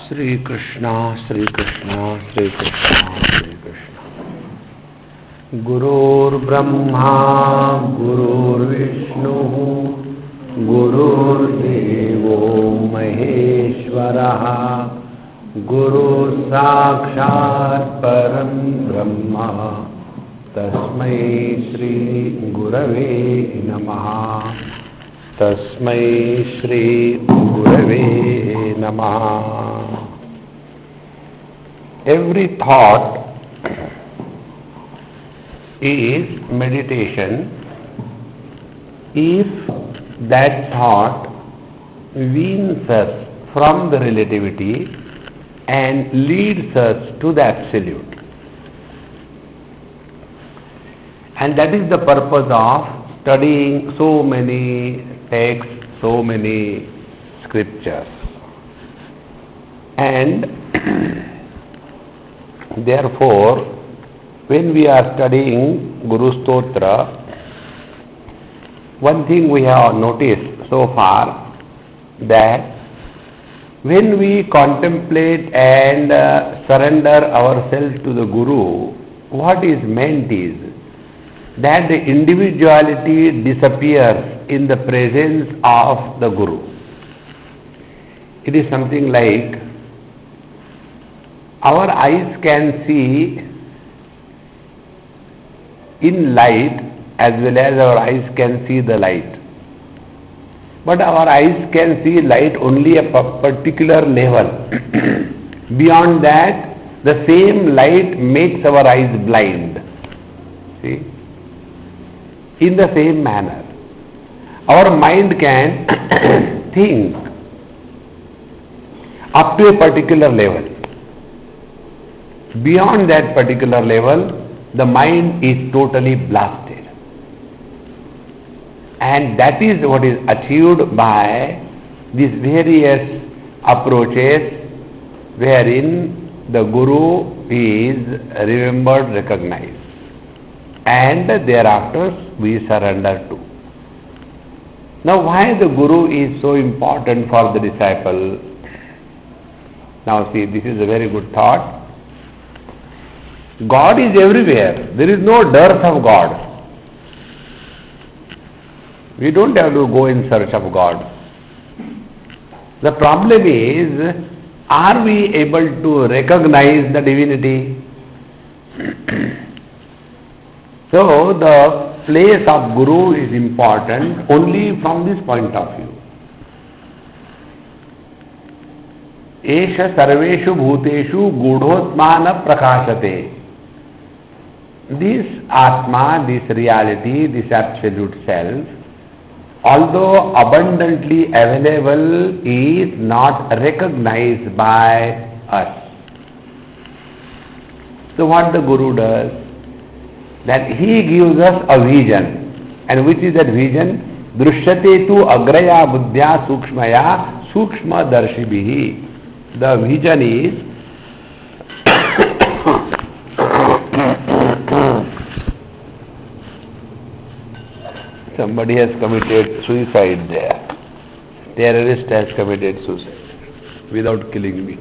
Shri Krishna, Shri Krishna, Shri Krishna, Shri Krishna. Gurur Brahma, Gurur Vishnu, Gurur Devo Maheshwaraha, Guru Sakshat Param Brahma, Tasmai Shri Gurave Namaha. Tasmai Shri Gurave Namaha. Every thought is meditation if that thought weans us from the relativity and leads us to the absolute. And that is the purpose of studying so many texts, so many scriptures. And therefore, when we are studying Gurustotram, one thing we have noticed so far, that when we contemplate and surrender ourselves to the Guru, what is meant is that the individuality disappears in the presence of the Guru. It is something like our eyes can see in light as well as our eyes can see the light. But our eyes can see light only a particular level. Beyond that, the same light makes our eyes blind. See? In the same manner, our mind can think up to a particular level. Beyond that particular level, the mind is totally blasted. And that is what is achieved by these various approaches wherein the Guru is remembered, recognized, and thereafter we surrender to. Now, why the Guru is so important for the disciple? Now see, this is a very good thought. God is everywhere. There is no dearth of God. We don't have to go in search of God. The problem is, are we able to recognize the divinity? So, the place of Guru is important only from this point of view. Esha sarveshu bhuteshu gudhotmana prakashate. This Atma, this reality, this absolute self, although abundantly available, is not recognized by us. So what the Guru does? That he gives us a vision. And which is that vision? Drushyate tu agraya buddhya sukshmaya sukshma darshibhihi. The vision is somebody has committed suicide there. Terrorist has committed suicide without killing me.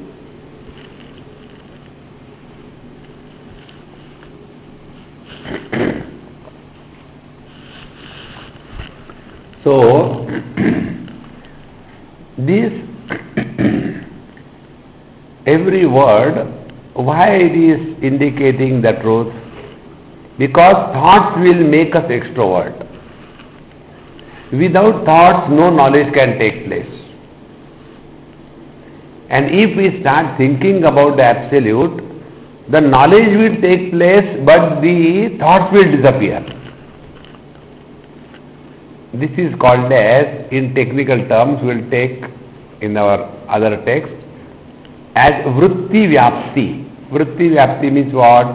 So, this every word, why it is indicating the truth? Because thoughts will make us extrovert. Without thoughts, no knowledge can take place. And if we start thinking about the absolute, the knowledge will take place, but the thoughts will disappear. This is called as, in technical terms, we will take in our other text, as vritti vyapti. Vritti vyapti means what?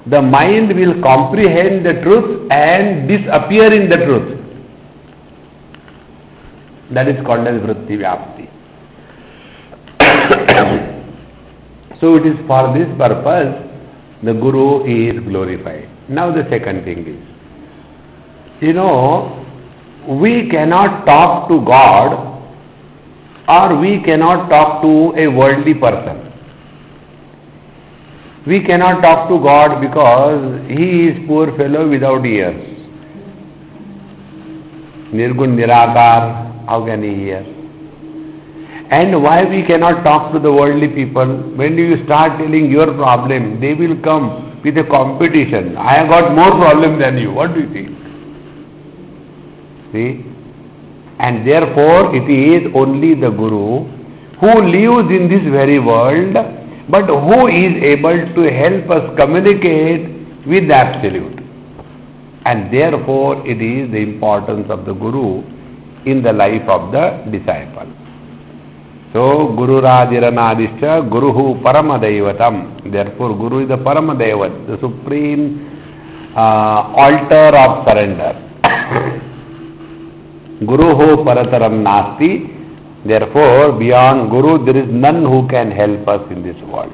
The mind will comprehend the truth and disappear in the truth. That is called as vritti vyapti. So it is for this purpose the Guru is glorified. Now the second thing is, we cannot talk to God or we cannot talk to a worldly person. We cannot talk to God because He is poor fellow without ears. Nirgun Nirakar, how can He hear? And why we cannot talk to the worldly people? When you start telling your problem, they will come with a competition. I have got more problem than you. What do you think? See? And therefore, it is only the Guru who lives in this very world, but who is able to help us communicate with the Absolute. And therefore, it is the importance of the Guru in the life of the disciple. So, Guru Rajiranadischa, Guruhu Paramadaivatam. Therefore, Guru is the Paramadaivat, the supreme altar of surrender. Guruhu Parataram Nasti. Therefore, beyond Guru, there is none who can help us in this world.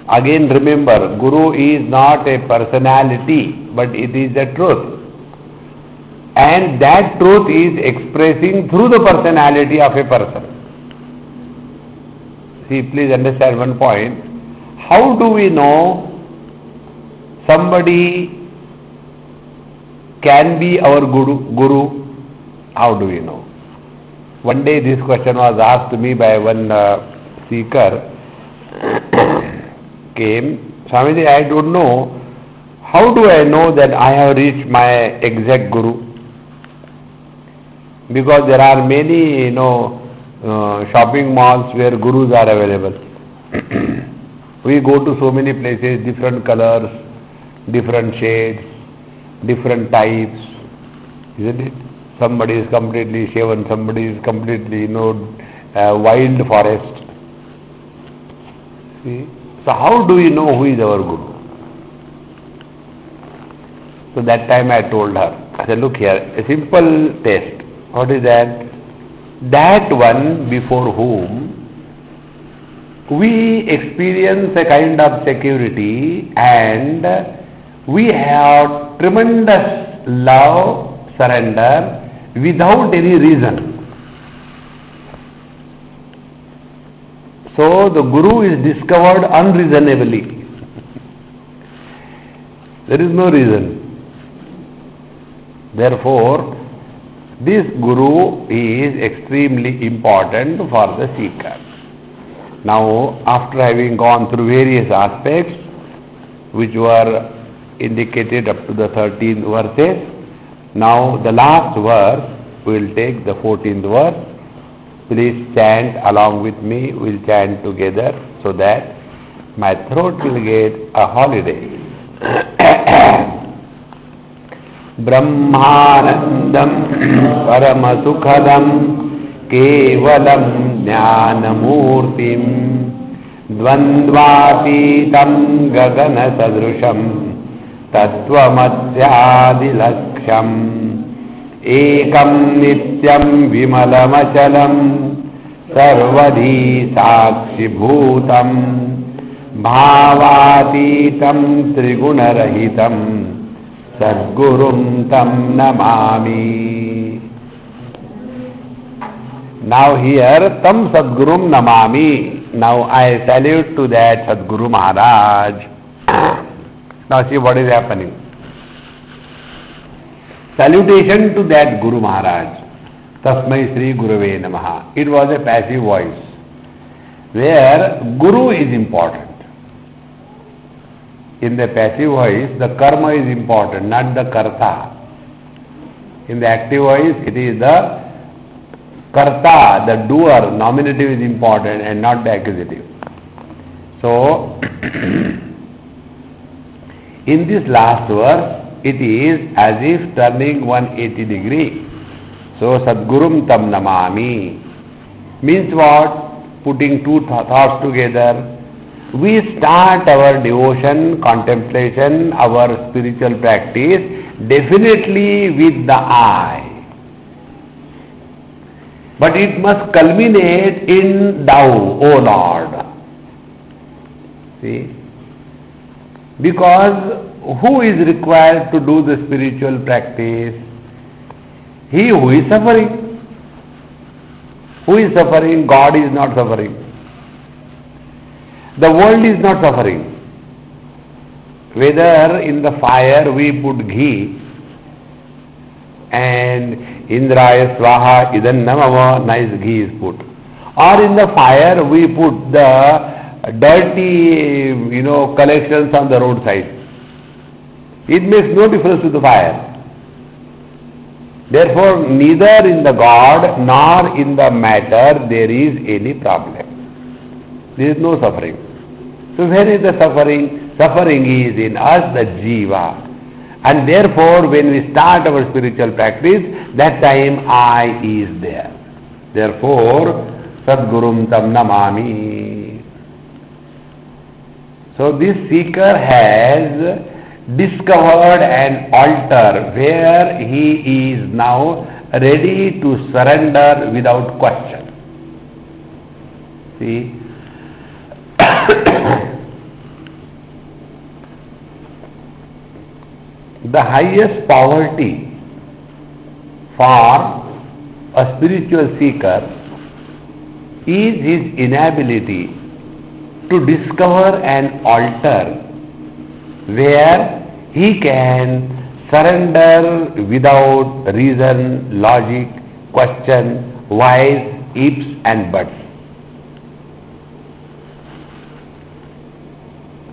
Again, remember, Guru is not a personality, but it is the truth. And that truth is expressing through the personality of a person. See, please understand one point. How do we know somebody can be our Guru? How do we know? One day this question was asked to me by one seeker. Came, Swamiji, I don't know. How do I know that I have reached my exact Guru? Because there are many, shopping malls where Gurus are available. We go to so many places, different colors, different shades, different types, isn't it? Somebody is completely shaven, somebody is completely, wild forest. See? So how do we know who is our Guru? So that time I told her, I said, look here, a simple test. What is that? That one before whom we experience a kind of security and we have tremendous love, surrender without any reason. So the Guru is discovered unreasonably. There is no reason. Therefore, this Guru is extremely important for the seeker. Now, after having gone through various aspects which were indicated up to the 13th verses, now the last verse, we will take the 14th verse. Please chant along with me, we will chant together so that my throat will get a holiday. Brahmanandam Paramasukhadam Kevalam Jnanamurtim Dvandvatitam Gagana Sadrusham Tattvamasyadilaksham Ekam Nityam Vimalamachalam Sarvadhi Sakshi Bhutam Bhavatitam Trigunarahitam Sadgurum Tam Namami. Now here, Tam Sadgurum Namami. Now I salute to that Sadguru Maharaj. Now see what is happening. Salutation to that Guru Maharaj. Tasmai Sri Gurave Namaha. It was a passive voice, where Guru is important. In the passive voice, the karma is important, not the karta. In the active voice, it is the karta, the doer, nominative is important and not the accusative. So, in this last verse, it is as if turning 180 degree. So, Sadgurum Tam Namami means what? Putting two thoughts together. We start our devotion, contemplation, our spiritual practice definitely with the I. But it must culminate in Thou, O Lord. See? Because who is required to do the spiritual practice? He who is suffering. Who is suffering? God is not suffering. The world is not suffering. Whether in the fire we put ghee and Indraya Swaha Idan Namava, nice ghee is put. Or in the fire we put the dirty, collections on the roadside. It makes no difference to the fire. Therefore, neither in the God nor in the matter there is any problem. There is no suffering. So where is the suffering? Suffering is in us, the Jiva. And therefore, when we start our spiritual practice, that time I is there. Therefore, Sadgurum Tam Namami. So this seeker has discovered an altar where he is now ready to surrender without question. See? The highest poverty for a spiritual seeker is his inability to discover an altar where he can surrender without reason, logic, question, whys, ifs and buts.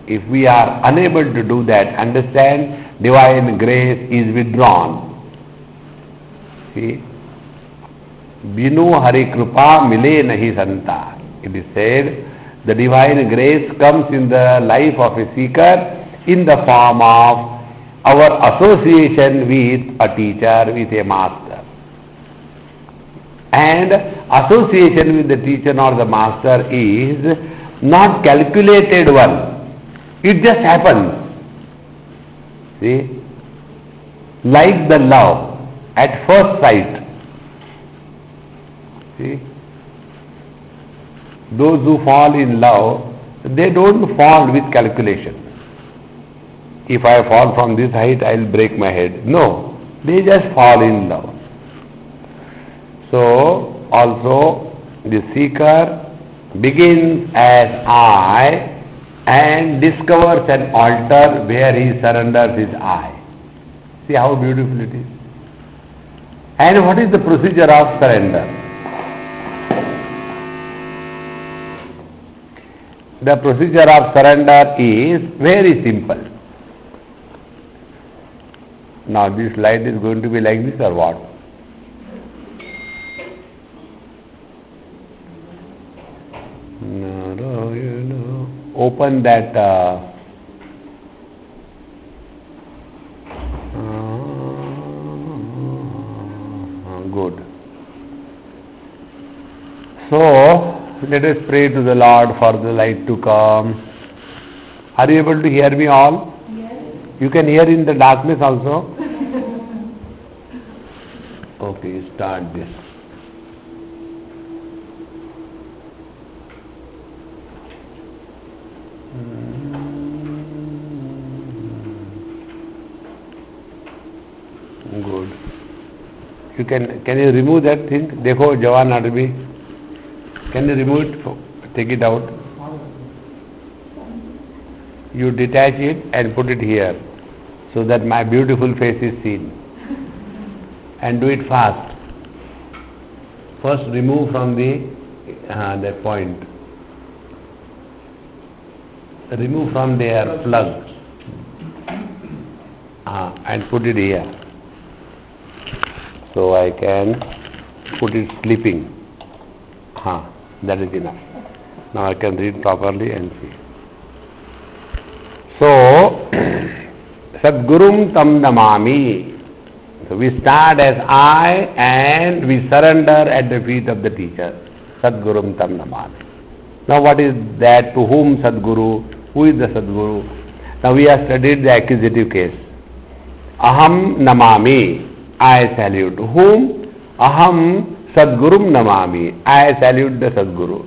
If we are unable to do that, understand, divine grace is withdrawn. See? Binu Hari Kripa Mile Nahi Santa. It is said, the divine grace comes in the life of a seeker in the form of our association with a teacher, with a master. And association with the teacher or the master is not calculated one. It just happens. See? Like the love at first sight. See? Those who fall in love, they don't fall with calculation. If I fall from this height, I will break my head. No, they just fall in love. So, also, the seeker begins as I and discovers an altar where he surrenders his I. See how beautiful it is. And what is the procedure of surrender? The procedure of surrender is very simple. Now this light is going to be like this or what? No. Open that good. So let us pray to the Lord for the light to come. Are you able to hear me all? Yes. You can hear in the darkness also? Okay, start this. Good. You can you remove that thing? Dekho, Jawan Adbi. Can you remove it? Take it out. You detach it and put it here so that my beautiful face is seen. And do it fast. First remove from that point. Remove from their plug. And put it here. So I can put it sleeping. That is enough. Now I can read properly and see. So, Sadgurum Tam Namami. So we start as I and we surrender at the feet of the teacher. Sadgurum Tam Namami. Now what is that? To whom Sadguru? Who is the Sadguru? Now we have studied the accusative case. Aham Namami. I salute. Whom? Aham Sadgurum Namami. I salute the Sadguru.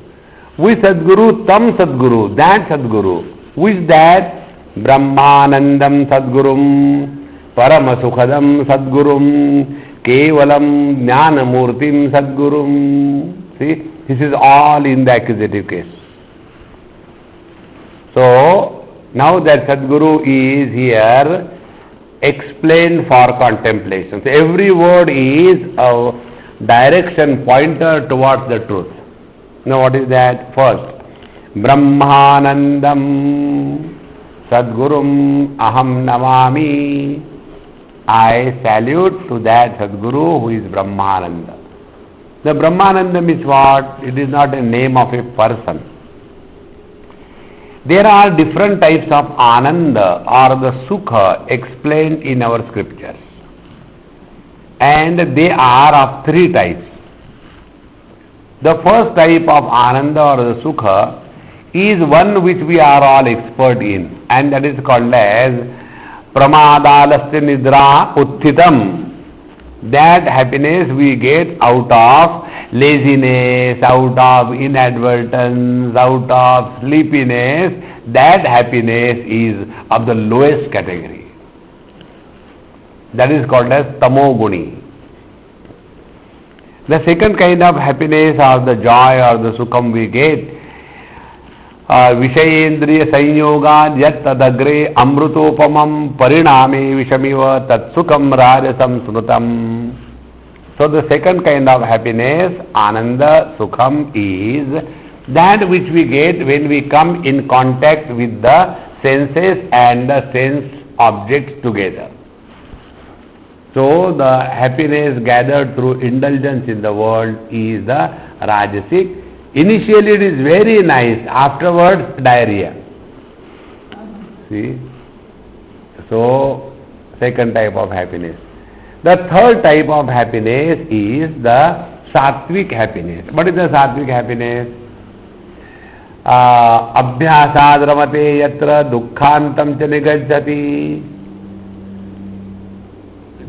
Who is Sadguru? Tam Sadguru. That Sadguru. Who is that? Brahmanandam Sadgurum. Paramasukhadam Sadgurum. Kevalam Jnanamurtim Sadgurum. See, this is all in the accusative case. So, now that Sadguru is here explained for contemplation. So, every word is a direction pointer towards the truth. Now, what is that? First, Brahmanandam Sadgurum Aham Namami. I salute to that Sadguru who is Brahmananda. The Brahmanandam is what? It is not a name of a person. There are different types of Ananda or the Sukha explained in our scriptures. And they are of three types. The first type of Ananda or the Sukha is one which we are all expert in, and that is called as Pramadalasya Nidra Utthitam. That happiness we get out of laziness, out of inadvertence, out of sleepiness. That happiness is of the lowest category. That is called as Tamoguni. The second kind of happiness or the joy or the Sukham we get, Vishayendriya Sanyoga Yat Tadagre Amrutopamam Pariname Vishamiva Tatsukam Rajasam Srutam. So the second kind of happiness, Ananda Sukham, is that which we get when we come in contact with the senses and the sense objects together. So the happiness gathered through indulgence in the world is the Rajasic. Initially it is very nice, afterwards diarrhea. See? So, second type of happiness. The third type of happiness is the Sattvic happiness. What is the Sattvic happiness? Abhyasad ramate yatra dukkhantam cha nigajjati.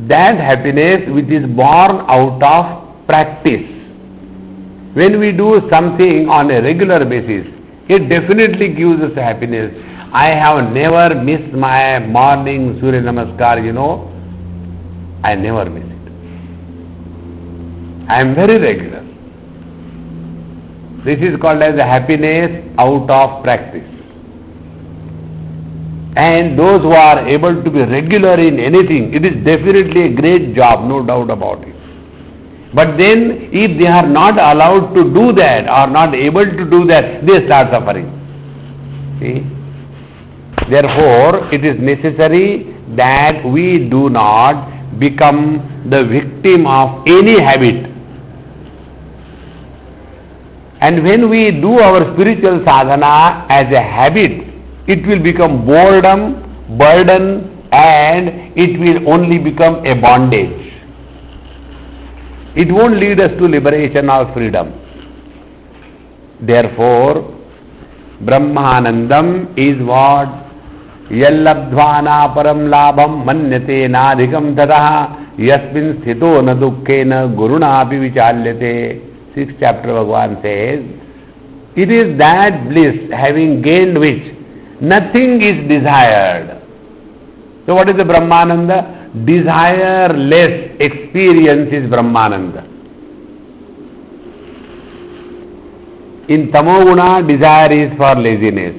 That happiness which is born out of practice. When we do something on a regular basis, it definitely gives us happiness. I have never missed my morning Surya Namaskar, I never miss it. I am very regular. This is called as a happiness out of practice. And those who are able to be regular in anything, it is definitely a great job, no doubt about it. But then, if they are not allowed to do that or not able to do that, they start suffering. See? Therefore, it is necessary that we do not become the victim of any habit. And when we do our spiritual sadhana as a habit, it will become boredom, burden, and it will only become a bondage. It won't lead us to liberation or freedom. Therefore, Brahmanandam is what? Yallabdhvana param labham manyate nadhikam tataha yasmin sthito na dukkena guruna api vichalyate. 6th chapter Bhagavan says, it is that bliss having gained which nothing is desired. So what is the Brahmananda? Desireless experience is Brahmananda. In Tamoguna, desire is for laziness.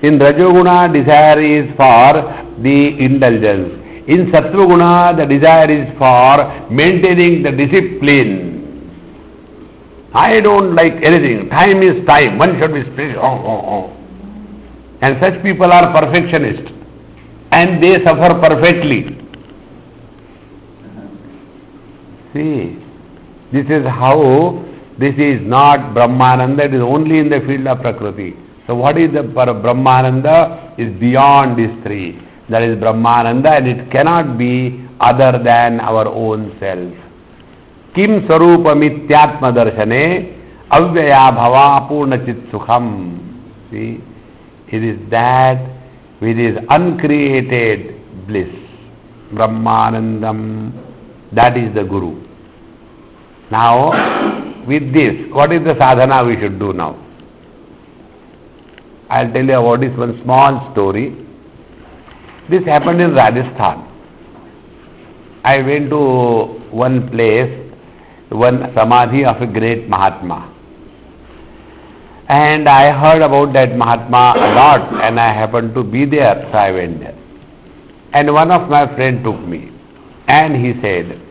In Rajoguna, desire is for the indulgence. In Sattvaguna, the desire is for maintaining the discipline. I don't like anything. Time is time. One should be spiritual. And such people are perfectionists. And they suffer perfectly. See, this is how, this is not Brahmananda, it is only in the field of Prakriti. So what is the Brahmananda is beyond these three. That is Brahmananda, and it cannot be other than our own self. Kim sarupamityatma darshane avyaya bhava purna chit sukham. See, it is that which is uncreated bliss. Brahmanandam, that is the Guru. Now, with this, what is the sadhana we should do now? I will tell you about this one small story. This happened in Rajasthan. I went to one place, one samadhi of a great Mahatma. And I heard about that Mahatma a lot, and I happened to be there, so I went there. And one of my friends took me, and he said,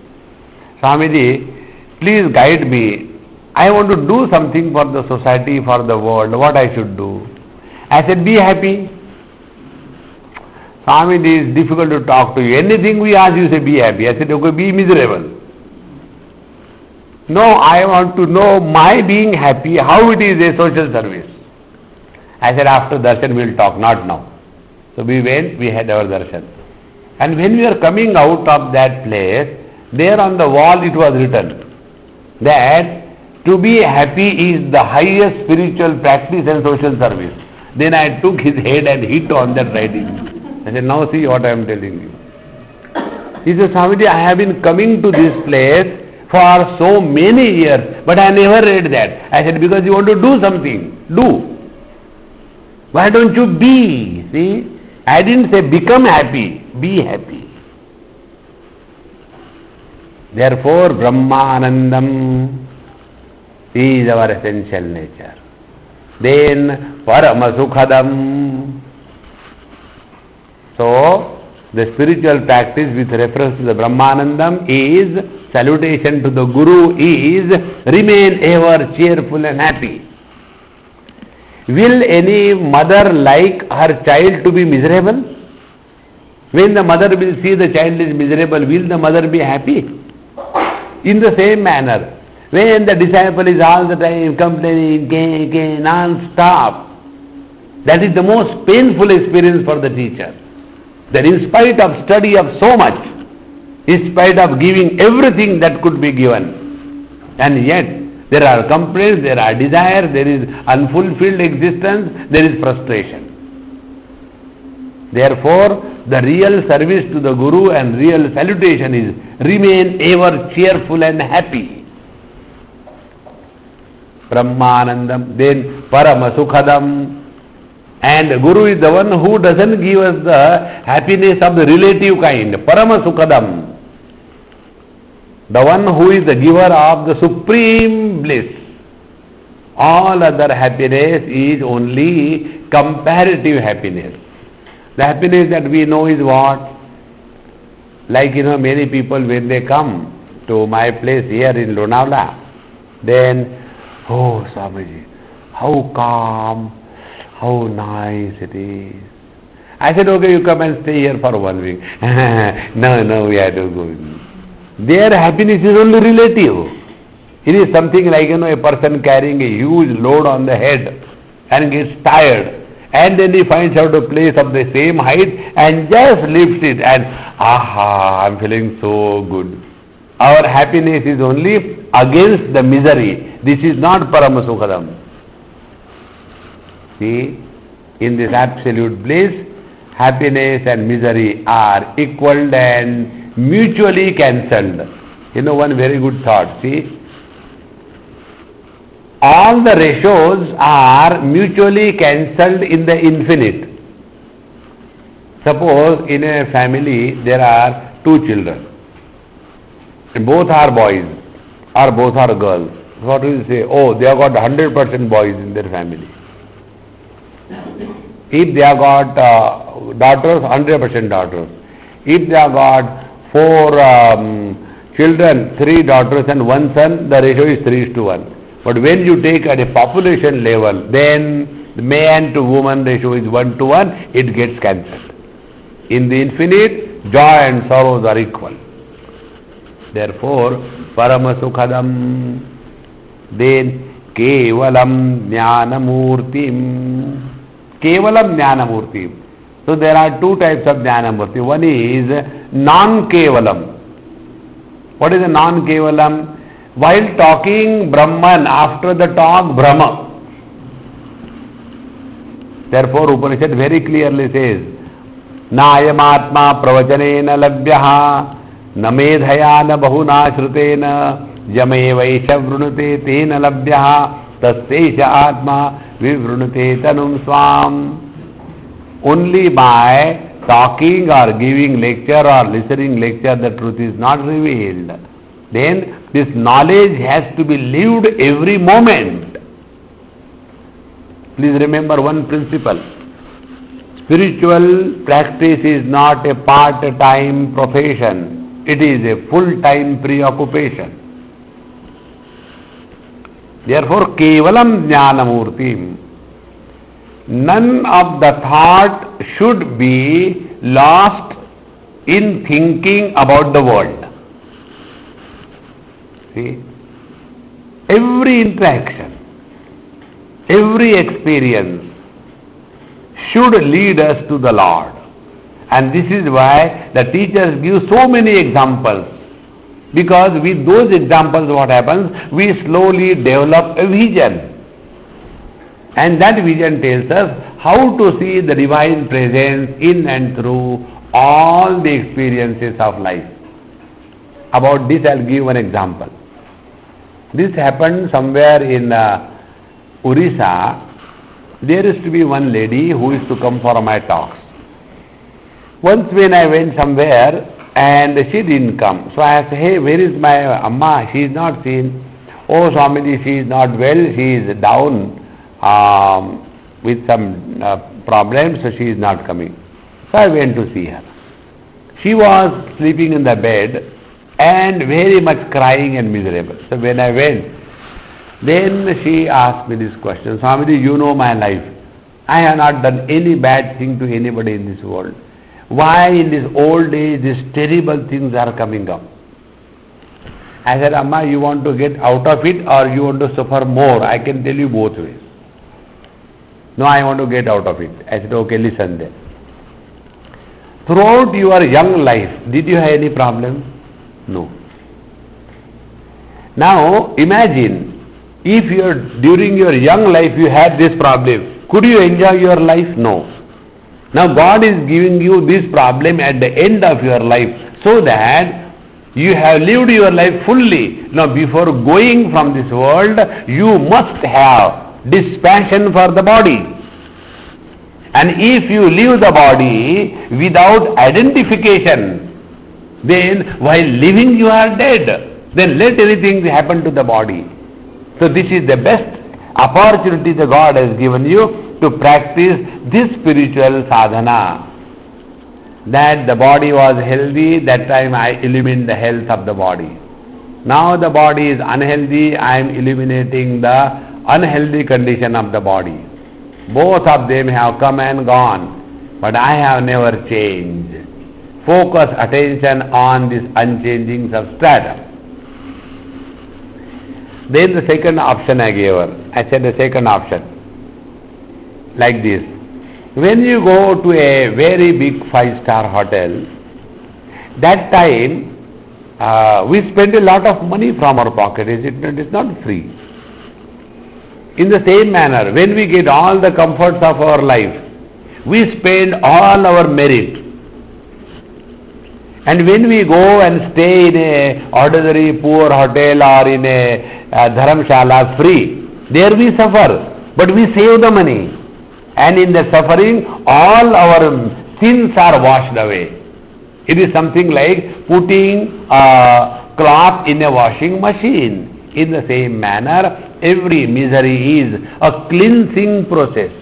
Swamiji, please guide me. I want to do something for the society, for the world. What I should do? I said, be happy. Swamiji, it is difficult to talk to you. Anything we ask, you say, be happy. I said, okay, be miserable. No, I want to know my being happy, how it is a social service. I said, after darshan we will talk, not now. So we went, we had our darshan. And when we were coming out of that place, there on the wall it was written that to be happy is the highest spiritual practice and social service. Then I took his head and hit on that writing. I said, now see what I am telling you. He said, Swamiji, I have been coming to this place for so many years, but I never read that. I said, because you want to do something. Do. Why don't you be? See? I didn't say become happy. Be happy. Therefore, Brahmanandam is our essential nature. Then, Paramasukhadam. So, the spiritual practice with reference to the Brahmanandam is salutation to the Guru is remain ever cheerful and happy. Will any mother like her child to be miserable? When the mother will see the child is miserable, will the mother be happy? In the same manner, when the disciple is all the time complaining, non-stop, that is the most painful experience for the teacher. That in spite of study of so much, in spite of giving everything that could be given, and yet there are complaints, there are desires, there is unfulfilled existence, there is frustration. Therefore, the real service to the Guru and real salutation is remain ever cheerful and happy. Brahmanandam, then Paramasukhadam. And Guru is the one who doesn't give us the happiness of the relative kind. Paramasukhadam. The one who is the giver of the supreme bliss. All other happiness is only comparative happiness. The happiness that we know is what? Like, many people when they come to my place here in Lonavala, then, oh Swamiji, how calm, how nice it is. I said, okay, you come and stay here for 1 week. No, we have to go. Their happiness is only relative. It is something like, a person carrying a huge load on the head and gets tired. And then he finds out a place of the same height and just lifts it and, I'm feeling so good. Our happiness is only against the misery. This is not Paramasukhadam. See, in this absolute bliss, happiness and misery are equal and mutually cancelled. One very good thought, see. All the ratios are mutually cancelled in the infinite. Suppose in a family there are 2 children. Both are boys or both are girls. What will you say? Oh, they have got 100% boys in their family. If they have got daughters, 100% daughters. If they have got 4 children, 3 daughters and 1 son, the ratio is 3:1. But when you take at a population level, then the man to woman ratio is 1:1, it gets cancelled. In the infinite, joy and sorrows are equal. Therefore, Paramasukhadam, then Kevalam Jnanamurtim. Kevalam Jnanamurtim. So there are 2 types of Jnanamurti. One is non-Kevalam. What is a non-Kevalam? While talking Brahman, after the talk Brahma. Therefore, Upanishad very clearly says, Nayamatma pravachanena labhyaha namedhayana bahuna shrutena yame vaisha vrunute tena labhyaha tasesha atma vivrunute tanum swam. Only by talking or giving lecture or listening lecture the truth is not revealed. Then this knowledge has to be lived every moment. Please remember one principle. Spiritual practice is not a part-time profession. It is a full-time preoccupation. Therefore, kevalam jnanamurtim. None of the thought should be lost in thinking about the world. See, every interaction, every experience should lead us to the Lord. And this is why the teachers give so many examples. Because with those examples what happens? We slowly develop a vision. And that vision tells us how to see the divine presence in and through all the experiences of life. About this I'll give one example. This happened somewhere in Orissa. There used to be one lady who used to come for my talks. Once when I went somewhere and she didn't come, so I asked, hey, where is my Amma? She is not seen. Oh, Swamiji, she is not well, she is down with some problems, so she is not coming. So I went to see her. She was sleeping in the bed and very much crying and miserable. So when I went, then she asked me this question, Swamiji, you know my life. I have not done any bad thing to anybody in this world. Why in this old age these terrible things are coming up? I said, Amma, you want to get out of it or you want to suffer more? I can tell you both ways. No, I want to get out of it. I said, okay, listen then. Throughout your young life, did you have any problem? No. Now, imagine, if during your young life you had this problem, could you enjoy your life? No. Now, God is giving you this problem at the end of your life so that you have lived your life fully. Now, before going from this world, you must have dispassion for the body. And if you leave the body without identification, then while living you are dead. Then let anything happen to the body. So this is the best opportunity that God has given you to practice this spiritual sadhana. That the body was healthy, that time I eliminate the health of the body. Now the body is unhealthy, I am eliminating the unhealthy condition of the body. Both of them have come and gone, but I have never changed. Focus attention on this unchanging substratum. Then the second option I gave her. I said the second option, like this. When you go to a very big 5-star hotel, that time we spend a lot of money from our pocket, is it? It's not free. In the same manner, when we get all the comforts of our life, we spend all our merit. And when we go and stay in a ordinary poor hotel or in a dharamshala free, there we suffer, but we save the money. And in the suffering, all our sins are washed away. It is something like putting a cloth in a washing machine. In the same manner, every misery is a cleansing process.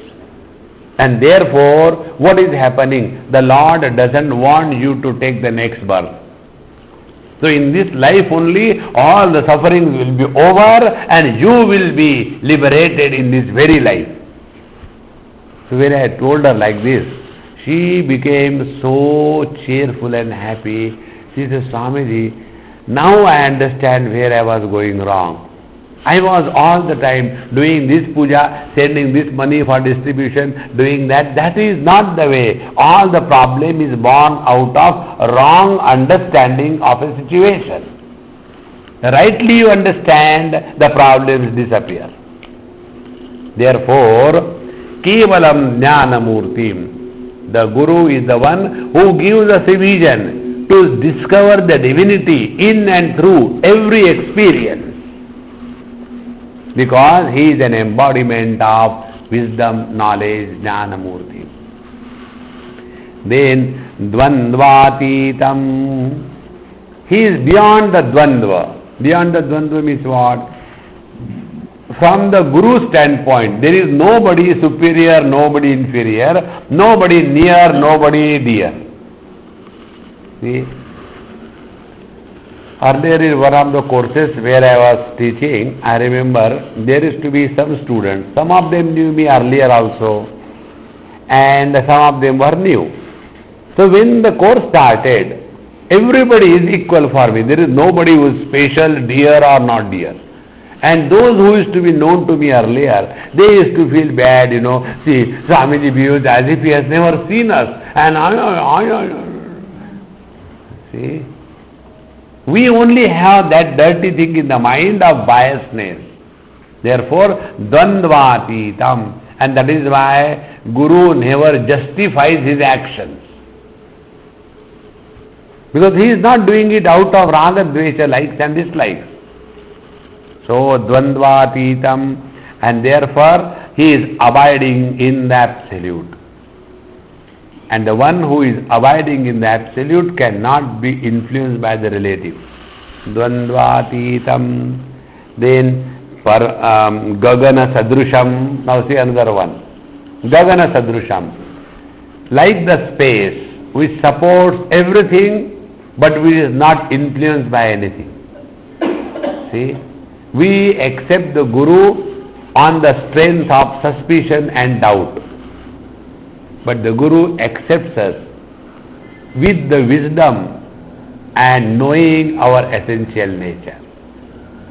And therefore, what is happening? The Lord doesn't want you to take the next birth. So in this life only, all the sufferings will be over and you will be liberated in this very life. So when I told her like this, she became so cheerful and happy. She said, Swamiji, now I understand where I was going wrong. I was all the time doing this puja, sending this money for distribution, doing that. That is not the way. All the problem is born out of wrong understanding of a situation. Rightly you understand, the problems disappear. Therefore, kevalam jnanamurtim. The Guru is the one who gives us a vision to discover the divinity in and through every experience. Because he is an embodiment of wisdom, knowledge, jnanamurti. Then dvandvatitam. He is beyond the dvandva. Beyond the dvandva means what? from the Guru standpoint, there is nobody superior, nobody inferior, nobody near, nobody dear. See? Earlier in one of the courses where I was teaching, I remember there used to be some students. Some of them knew me earlier also, and some of them were new. So when the course started, everybody is equal for me. There is nobody who is special, dear or not dear. And those who used to be known to me earlier, they used to feel bad, See, Swamiji behaves as if he has never seen us. And see, we only have that dirty thing in the mind of biasness. Therefore, dvandvatitam. And that is why Guru never justifies his actions. Because he is not doing it out of raga, dvesha, likes and dislikes. So, dvandvatitam, and therefore he is abiding in the absolute. And the one who is abiding in the absolute cannot be influenced by the relative. Dvandvatitam. Then, gagana sadrusham. Now see another one. Gagana sadrusham. Like the space which supports everything, but which is not influenced by anything. See? We accept the Guru on the strength of suspicion and doubt. But the Guru accepts us with the wisdom and knowing our essential nature.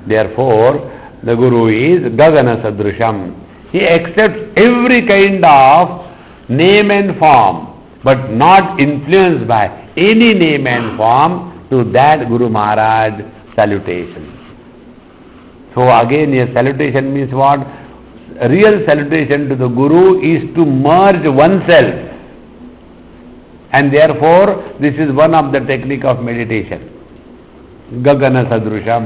Therefore, the Guru is Gagana Sadrusham. He accepts every kind of name and form, but not influenced by any name and form. To that Guru Maharaj salutation. So again, a salutation means what? Real salutation to the Guru is to merge oneself. And therefore, this is one of the technique of meditation. Gagana Sadrusham.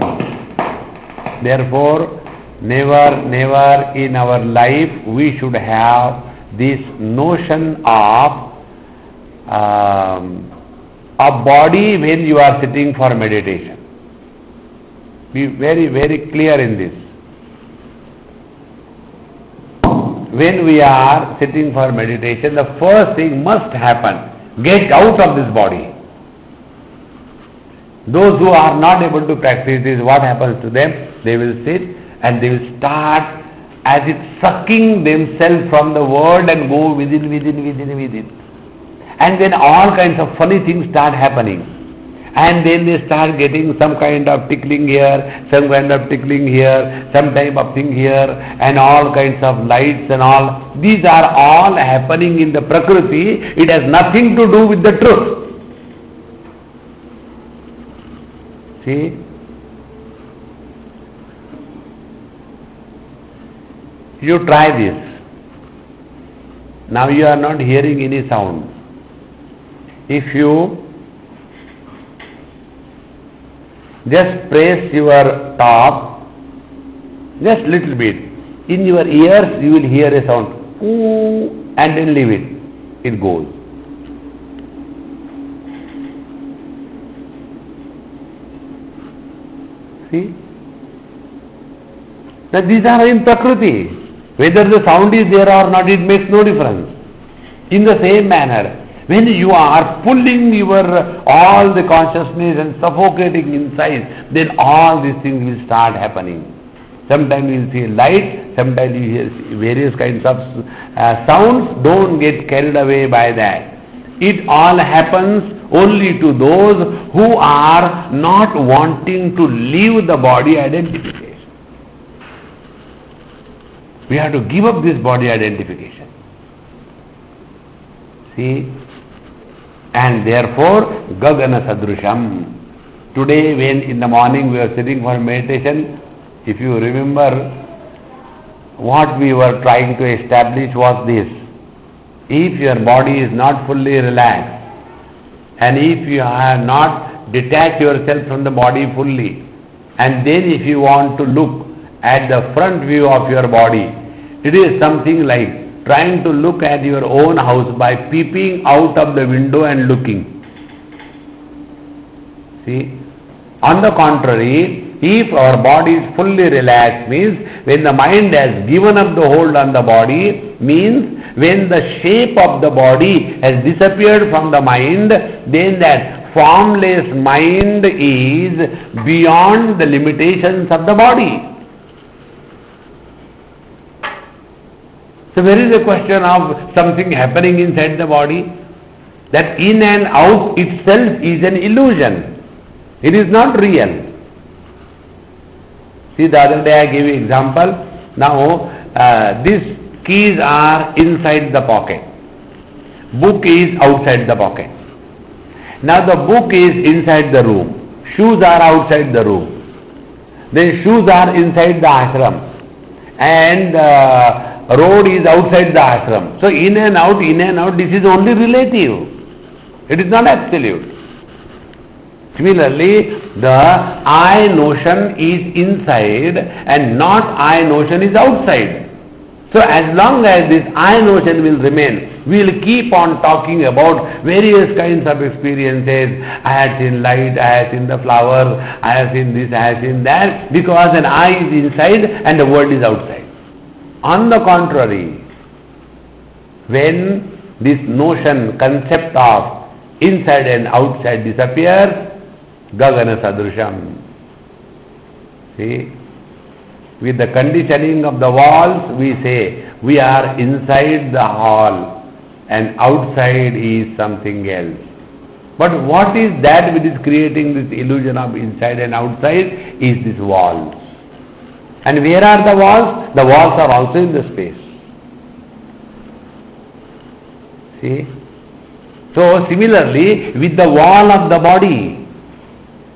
Therefore, never in our life we should have this notion of a body when you are sitting for meditation. Be very clear in this. When we are sitting for meditation, the first thing must happen, get out of this body. Those who are not able to practice this, what happens to them? They will sit and they will start as if sucking themselves from the world and go within. And then all kinds of funny things start happening. And then they start getting some kind of tickling here, some kind of tickling here, some type of thing here, and all kinds of lights and all. These are all happening in the Prakriti. It has nothing to do with the truth. See? You try this. Now you are not hearing any sound. If you just press your top, just little bit, in your ears you will hear a sound, ooh, and then leave it, it goes. See? Now these are in Prakriti. Whether the sound is there or not, it makes no difference. In the same manner, when you are pulling your all the consciousness and suffocating inside, then all these things will start happening. Sometimes you will see light, sometimes you hear various kinds of sounds. Don't get carried away by that. It all happens only to those who are not wanting to leave the body identification. We have to give up this body identification. See? And therefore, Gagana Sadrusham. Today, when in the morning we were sitting for meditation, if you remember, what we were trying to establish was this. If your body is not fully relaxed, and if you have not detached yourself from the body fully, and then if you want to look at the front view of your body, it is something like trying to look at your own house by peeping out of the window and looking. See? On the contrary, if our body is fully relaxed, means when the mind has given up the hold on the body, means when the shape of the body has disappeared from the mind, then that formless mind is beyond the limitations of the body. So where is the question of something happening inside the body? That in and out itself is an illusion. It is not real. See, the other day I gave you example. Now, these keys are inside the pocket. Book is outside the pocket. Now the book is inside the room. Shoes are outside the room. Then shoes are inside the ashram. And road is outside the ashram. So in and out, this is only relative. It is not absolute. Similarly, the I notion is inside and not I notion is outside. So as long as this I notion will remain, we will keep on talking about various kinds of experiences. I have seen light, I have seen the flower, I have seen this, I have seen that, because an I is inside and the world is outside. On the contrary, when this notion, concept of inside and outside disappears, Gagana Sadrusham. See, with the conditioning of the walls, we say we are inside the hall and outside is something else. But what is that which is creating this illusion of inside and outside? Is this walls. And where are the walls? The walls are also in the space. See? So similarly, with the wall of the body,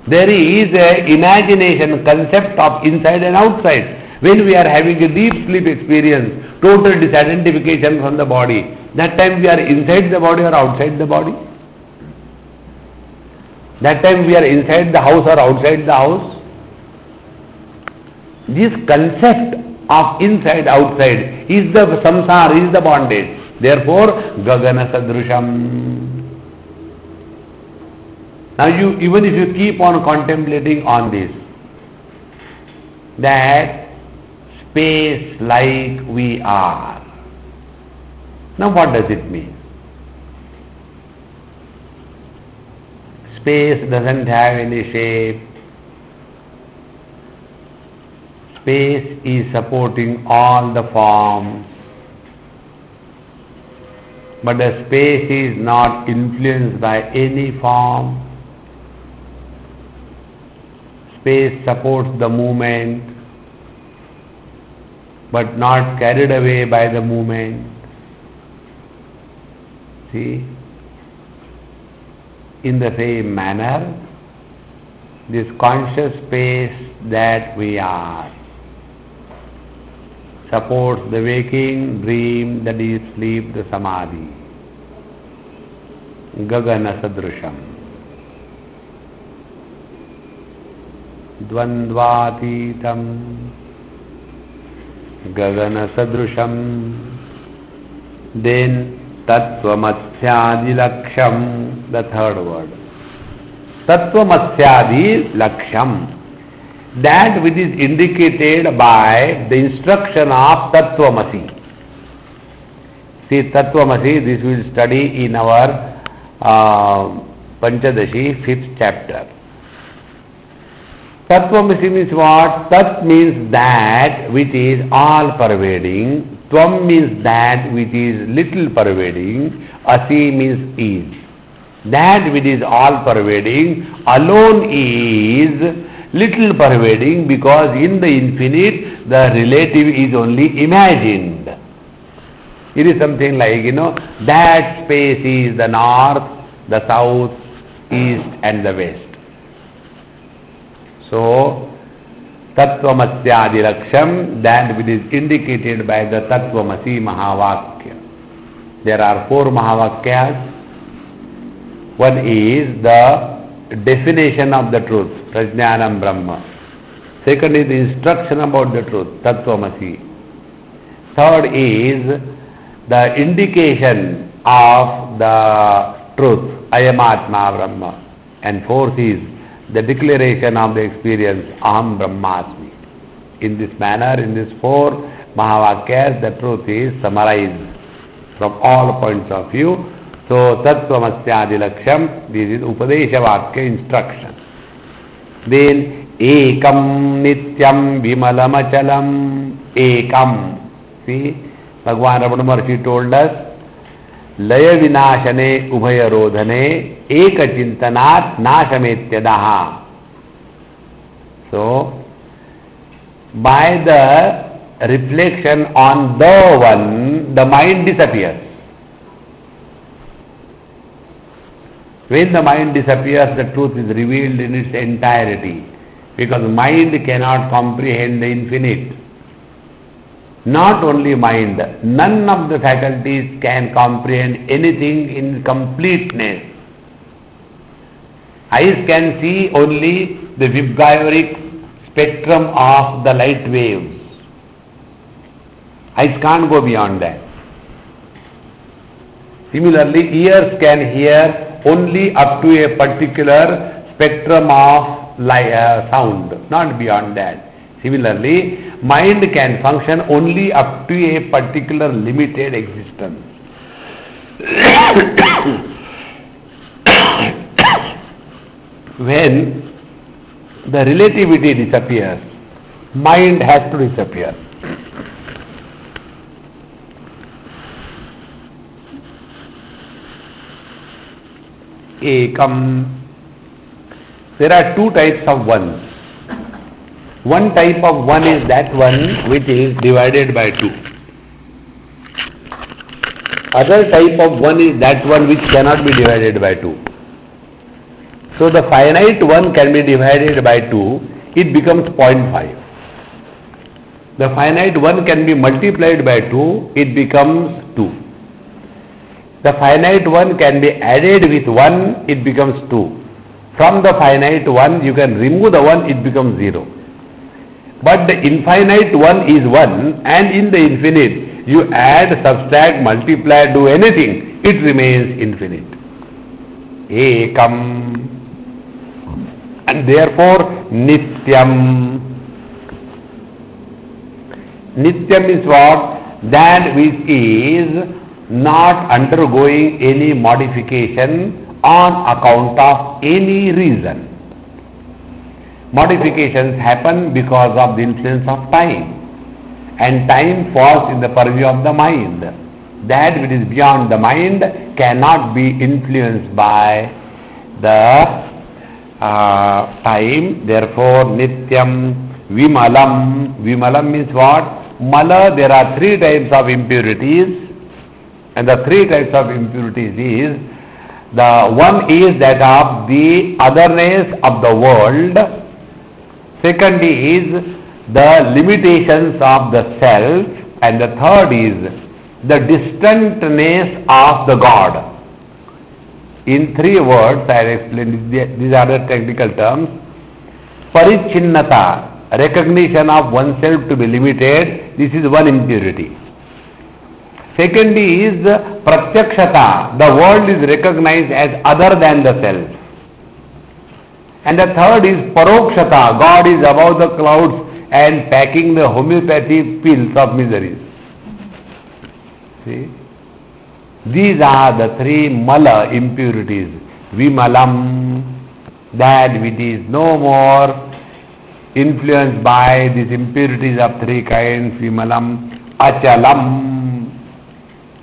there is an imagination concept of inside and outside. When we are having a deep sleep experience, total disidentification from the body, that time we are inside the body or outside the body? That time we are inside the house or outside the house? This concept of inside outside is the samsara, is the bondage. Therefore, Gagana Sadrusham. Now even if you keep on contemplating on this, that space like we are. Now what does it mean? Space doesn't have any shape. Space is supporting all the forms. But the space is not influenced by any form. Space supports the movement, but not carried away by the movement. See? In the same manner, this conscious space that we are supports the waking, dream, the deep sleep, the samadhi. Gagana Sadrusham. Dvandvatitam Gagana Sadrusham. Then Tattvamasyadi Laksham, the third word. Tattvamasyadi Laksham. That which is indicated by the instruction of Tattvamasi. See, Tattvamasi, this we will study in our Panchadashi, 5th chapter. Tattvamasi means what? Tat means that which is all pervading. Tvam means that which is little pervading. Asi means is. That which is all pervading alone is little pervading, because in the infinite the relative is only imagined. It is something like, that space is the north, the south, east and the west. So, Tattvamasyadi Laksham, that which is indicated by the Tattvamasi Mahavakya. There are 4 Mahavakyas. One is the definition of the truth, Prajnanam Brahma. Second is the instruction about the truth, Tattvamasi. Third is the indication of the truth, Ayamatma Brahma. And fourth is the declaration of the experience, Aham Brahmasmi. In this manner, in these four Mahavakyas, the truth is summarized from all points of view. So, Tattvamasya Adilaksham, this is Upadesha Vakya instruction. Then, Ekam Nityam Vimalamachalam Ekam. See, Bhagavan Ramana Maharshi told us, Laya Vinashane Ubhaya Rodhane Eka Chintanat Nashametyadaha. So, by the reflection on the one, the mind disappears. When the mind disappears, the truth is revealed in its entirety, because mind cannot comprehend the infinite. Not only mind, none of the faculties can comprehend anything in completeness. Eyes can see only the vibraric spectrum of the light waves. Eyes can't go beyond that. Similarly, ears can hear only up to a particular spectrum of sound, not beyond that. Similarly, mind can function only up to a particular limited existence. When the relativity disappears, mind has to disappear. Ekam. There are two types of ones. One type of one is that one which is divided by two. Other type of one is that one which cannot be divided by two. So the finite one can be divided by 2, it becomes 0.5. The finite one can be multiplied by 2, it becomes 2. The finite one can be added with 1, it becomes 2. From the finite one, you can remove the 1, it becomes 0. But the infinite one is 1, and in the infinite, you add, subtract, multiply, do anything, it remains infinite. Ekam. And therefore, Nityam. Nityam is what? That which is not undergoing any modification on account of any reason. Modifications happen because of the influence of time, and time falls in the purview of the mind. That which is beyond the mind cannot be influenced by the time. Therefore, Nityam, Vimalam. Vimalam means what? Mala, there are 3 types of impurities, and the 3 types of impurities is, the one is that of the otherness of the world. Second is the limitations of the self, and the third is the distantness of the God. In 3 words, I will explain, these are the technical terms. Parichinnata, recognition of oneself to be limited, this is one impurity. Second is pratyakshata, the world is recognized as other than the self. And the third is parokshata, God is above the clouds and packing the homeopathy pills of miseries. See? These are the 3 mala impurities. Vimalam, that which is no more influenced by these impurities of 3 kinds. Vimalam. Achalam,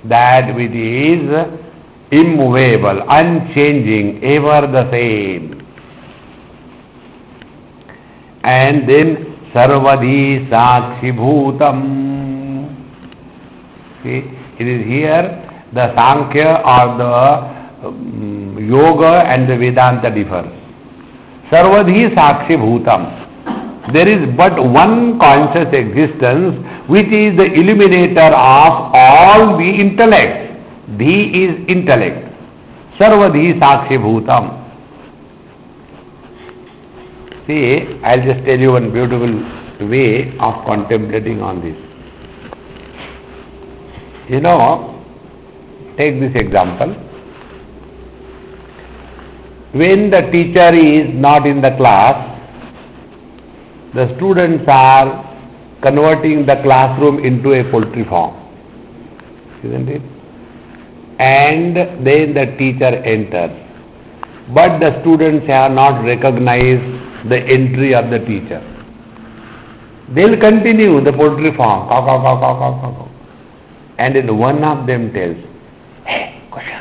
that which is immovable, unchanging, ever the same. And then Sarvadhi Sakshi Bhutam. See, it is here the Sankhya or the Yoga and the Vedanta differs. Sarvadhi Sakshi Bhutam. There is but one conscious existence which is the illuminator of all the intellects. Dhi is intellect. Sarvadhi Sakshi Bhutam. See, I'll just tell you one beautiful way of contemplating on this. You know, take this example. When the teacher is not in the class, the students are converting the classroom into a poultry farm. Isn't it? And then the teacher enters. But the students have not recognized the entry of the teacher. They'll continue the poultry farm. Caw, caw, caw, caw, caw, caw, caw. And then one of them tells, "Hey, Kusha."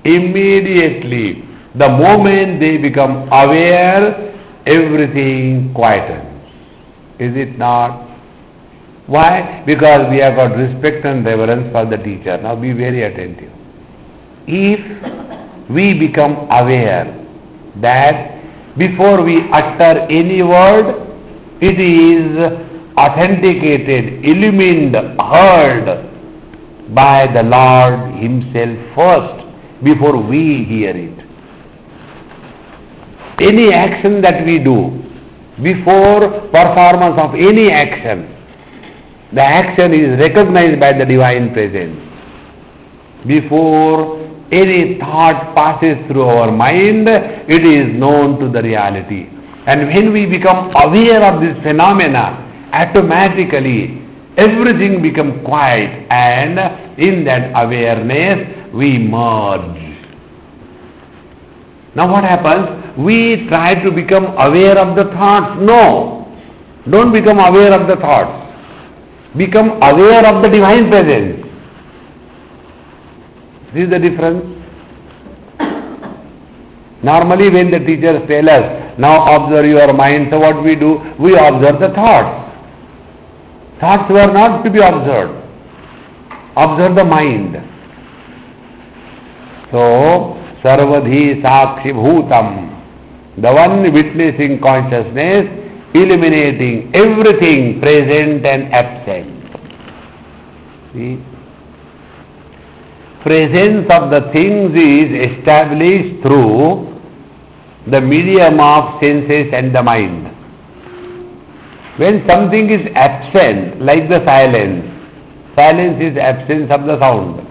Immediately, the moment they become aware, everything quietens. Is it not? Why? Because we have got respect and reverence for the teacher. Now be very attentive. If we become aware that before we utter any word, it is authenticated, illumined, heard by the Lord Himself first, before we hear it. Any action that we do, before performance of any action, the action is recognized by the Divine Presence. Before any thought passes through our mind, it is known to the reality. And when we become aware of this phenomena, automatically everything becomes quiet, and in that awareness we merge. Now what happens? We try to become aware of the thoughts. No, don't become aware of the thoughts. Become aware of the Divine Presence. This is the difference. Normally when the teachers tell us, now observe your mind, so what we do? We observe the thoughts. Thoughts were not to be observed. Observe the mind. So, Sarvadhi Sakshi Bhutam, the one witnessing consciousness, illuminating everything present and absent. See? Presence of the things is established through the medium of senses and the mind. When something is absent, like the silence, silence is absence of the sound.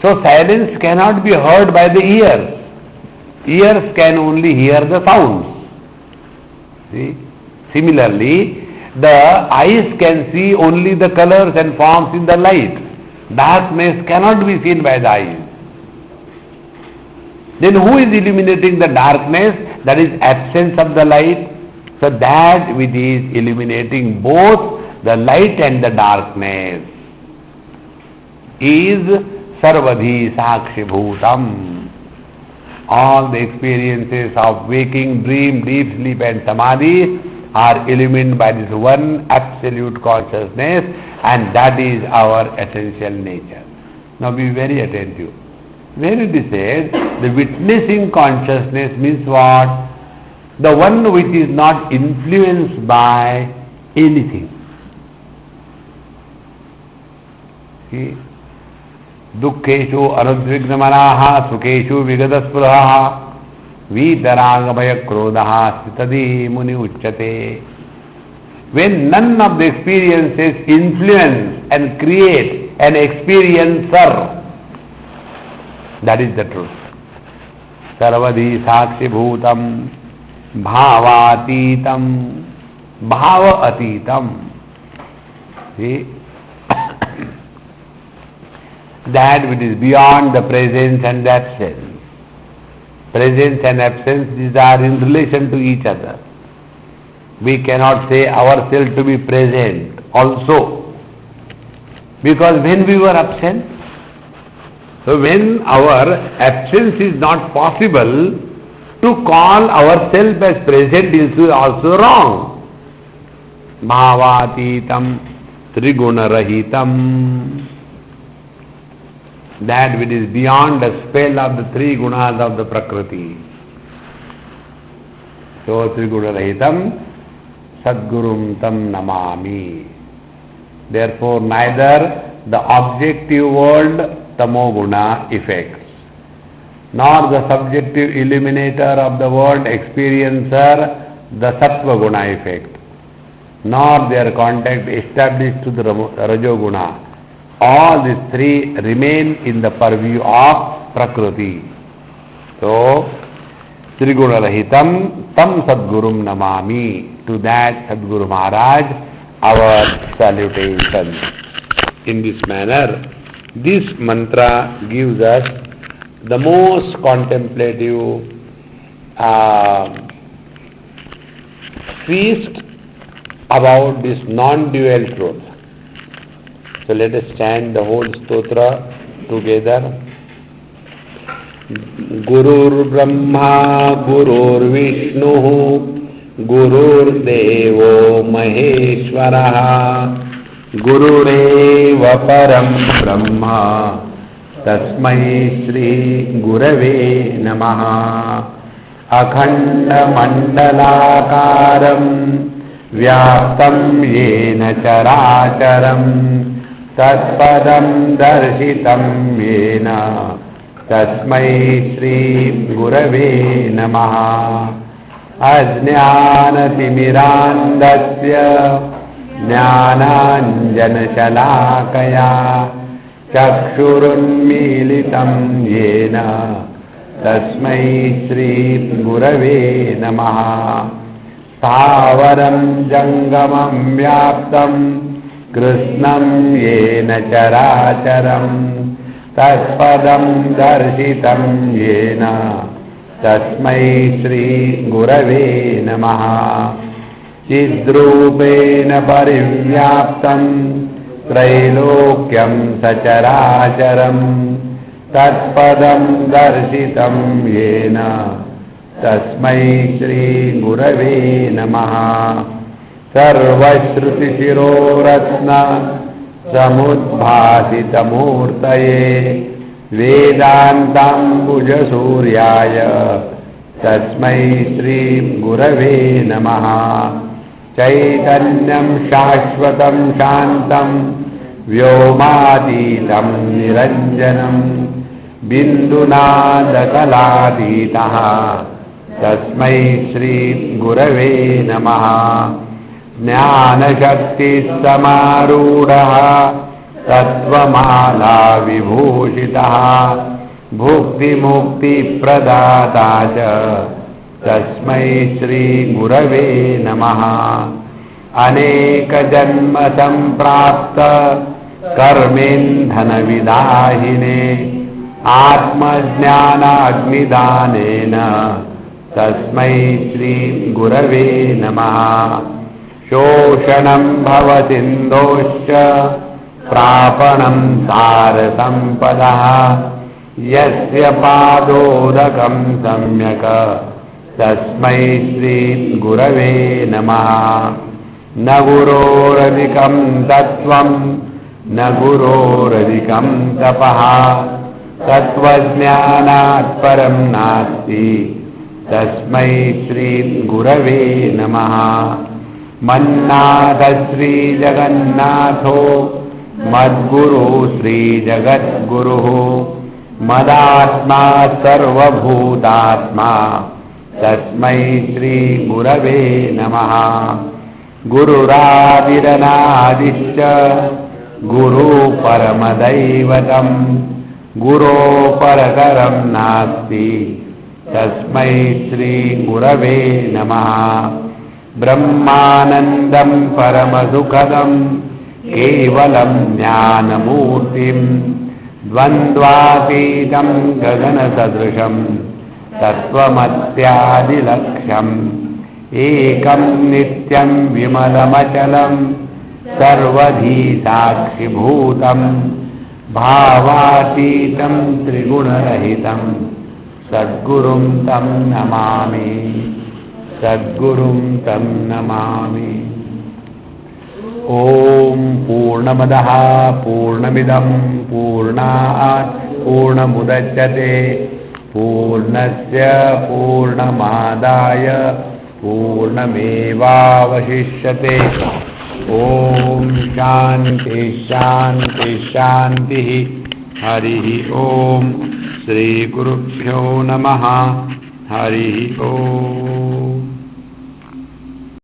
So silence cannot be heard by the ears. Ears can only hear the sounds. See? Similarly, the eyes can see only the colors and forms in the light. Darkness cannot be seen by the eyes. Then who is illuminating the darkness? That is absence of the light. So that which is illuminating both the light and the darkness is Sarvadhi Sakshi Bhutam. All the experiences of waking, dream, deep sleep and samadhi are illumined by this one absolute consciousness, and that is our essential nature. Now be very attentive. When it is said, the witnessing consciousness means what? The one which is not influenced by anything. See? Dukkheshu anudvignamanaha sukeshu vigadaspuraha vitarangabhaya krodha sitadi muni uchyate. When none of the experiences influence and create an experiencer, that is the truth. Sarvadhi Sakshi Bhutam Bhavatitam Bhava Atitam. See? That which is beyond the presence and the absence. Presence and absence, these are in relation to each other. We cannot say ourselves to be present also, because when we were absent, so when our absence is not possible, to call ourselves as present is also wrong. Bhavatitam Triguna-rahitam. That which is beyond the spell of the three gunas of the Prakriti. So Triguna-rahitam Sadgurum tam namami. Therefore, neither the objective world tamoguna effects, nor the subjective illuminator of the world experiencer the sattva guna effect, nor their contact established to the rajoguna. All these three remain in the purview of Prakriti. So, Triguna-rahitam Tam Sadgurum Namami. To that Sadguru Maharaj, our salutation. In this manner, this mantra gives us the most contemplative feast about this non-dual truth. So let us chant the whole stotra together. Gurur Brahma, Gurur Vishnu, Gurur Devo Maheshwara, Gurureva Param Brahma, Tasmai Shri Gurave Namaha. Akhanda Mandalakaram Vyaptam Yena Characharam Tatpadam Darshitam Yena Tasmai Shri Gurave Namaha. Ajnanatimirandasya Jnananjanashalakaya Chakshurunmilitam Yena Tasmai Shri Gurave Namaha. Stavaram Jangamam Vyaptam Krishnam Yena Characharam Tatpadam Darshitam Yena Tasmai Shri Gurave Namaha. Chidrupena Parivyaptam Trailokyam Sacharacharam Tatpadam Darshitam Yena Tasmai Shri Gurave Namaha. Sarvashruti Shiroratna Samudbhasitamurtaye Vedantam Puja Suryaya Tasmai Shri Gurave Namaha. Chaitanyam Shashvatam Shantam Vyomaditam Niranjanam Bindunadakaladitaha Tasmai Shri Gurave Namaha. Jnana Shakti Samarudhaha Tattvamala Vibhushitaha Bhukti Mukti Pradatacha Tasmai Shri Gurave Namaha. Aneka Janma Samprapta Karmendhana Vidahine Atma Jnana Agnidanena Tasmai Shri Gurave Namaha. Shoshanam Bhavatindoscha Prapanam Sarasampadaha Yasya Padodakam Samyaka Tasmai Shri Gurave Namaha. Na guroradikam tattvam na guroradikam tapaha tattvajnanat param nasti Tasmai Shri Gurave Namaha. Mannatha Shri Jagannatho Madguru Shri Jagadguruhu Madatma Sarvabhutatma Tasmai Shri Gurave Namaha. Gururaviranadisya Guru Paramadaivatam Guru Parakaram Nasti Tasmai Shri Gurave Namaha. Brahmanandam Paramasukadam Kevalam Jnanamurtim Dvandvatītam Gaganasadrisham Tattvamatyadilaksham Ekam Nityam Vimalamachalam Sarvadhi Sakshi Bhutam Bhavatītam Trigunarahitam Sadgurum Tam Namami. Sadgurum Tam Namami. Om Purnamadaha Purnamidam Purnat Purnamudachyate Purnasya Purnamadaya Purnamevavashishyate. Om Shanti Shanti Shanti. Hari Om. Shri Gurubhyo Namaha. Hari Om.